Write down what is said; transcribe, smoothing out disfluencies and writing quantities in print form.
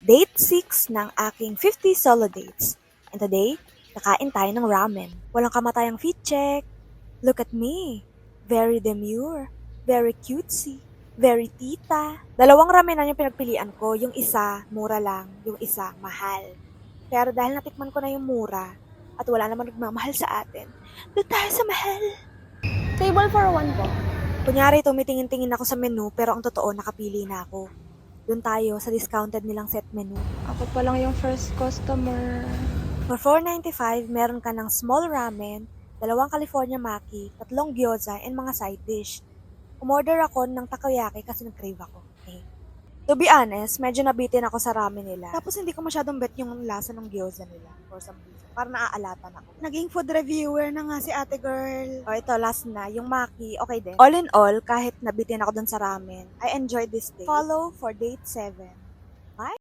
Date 6 ng aking 50 solo dates. And today, kakain tayo ng ramen. Walang kamatayang fit check. Look at me. Very demure. Very cutesy. Very tita. Dalawang ramenan yung pinagpilian ko. Yung isa, mura lang. Yung isa, mahal. Pero dahil natikman ko na yung mura, at wala naman nagmamahal sa atin, doon tayo sa mahal. Table for one po. Kunyari, tumitingin-tingin ako sa menu, pero ang totoo, nakapili na ako. Doon tayo sa discounted nilang set menu. Ako pa lang yung first customer. For $4.95, meron ka ng small ramen, 2 California Maki, 3 gyoza, and mga side dish. Umorder ako ng takoyaki kasi nag-crave ako. To be honest, medyo nabitin ako sa ramen nila. Tapos hindi ko masyadong bet yung lasa ng gyoza nila for some reason. Parang naaalatan ako. Naging food reviewer na nga si ate girl. O ito, last na. Yung Maki, okay din. All in all, kahit nabitin ako dun sa ramen, I enjoyed this day. Follow for date 7.